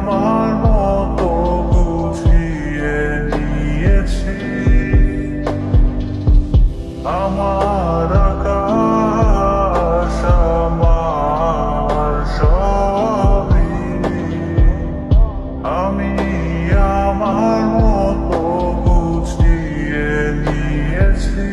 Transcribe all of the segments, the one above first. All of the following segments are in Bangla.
আমার মতো গুছিয়ে নিয়েছি। আমার আকাশ আমার সবই, আমি আমার মতো গুছিয়ে নিয়েছি।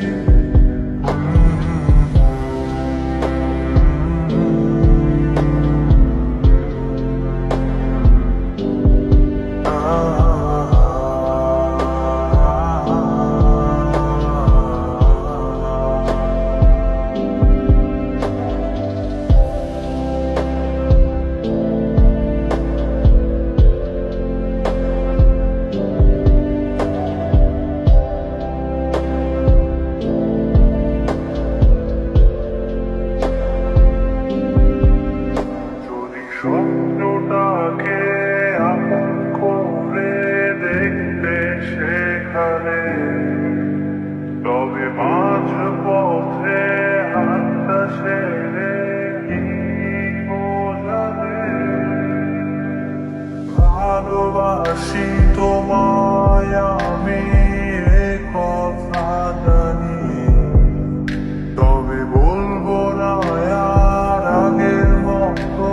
স্বপ্নটাকে আপন করে দেখতে সেখানে, তবে মাঝ পথে হাতটা ছেড়ে কি বোঝাবে। ভালোবাসি তোমায় আমি, এ কথা জানি, তবে বলবো না আর আগের মতো।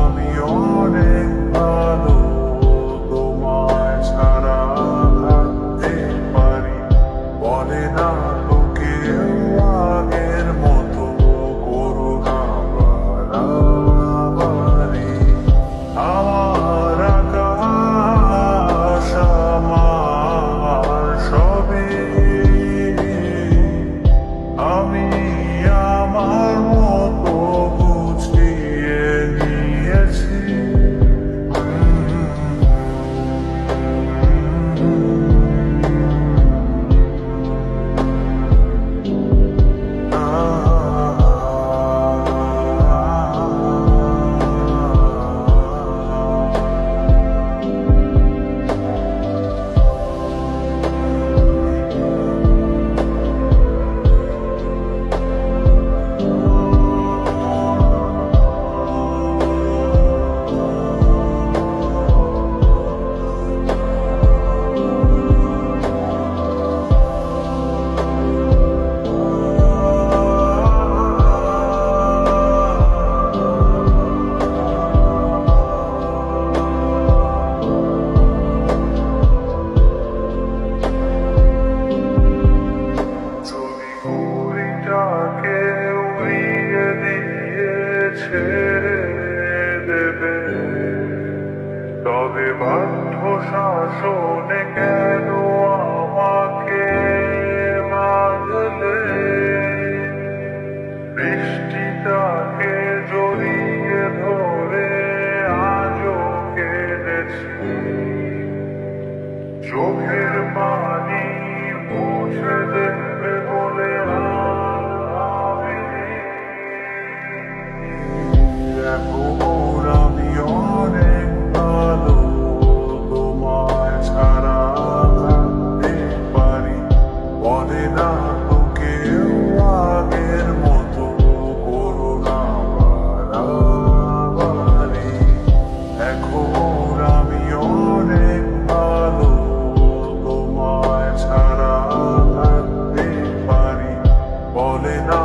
আমি অনেক ভালো, তোমায় ছাড়া থাকতে পারি। বলে না তো কেউ আগের মতো করো না বাড়াবাড়ি। আমার আকাশ আমার সবই, আমি আমার মতো গুছিয়ে নিয়েছি। ছেড়ে দেবে, তবে বাধ্য শাসনে কেন আমাকে বাঁধলে। বৃষ্টিটাকে জড়িয়ে ধরে আজও কেঁদেছি, চোখের পানি মুছে দেবে বলে এখন আমি অনেক ভালো, তোমায় ছাড়া থাকতে পারি। বলে না তো কেউ আগের মতো করো না বাড়াবাড়ি। এখন আমি অনেক ভালো, তোমায় ছাড়া থাকতে পারি। বলে না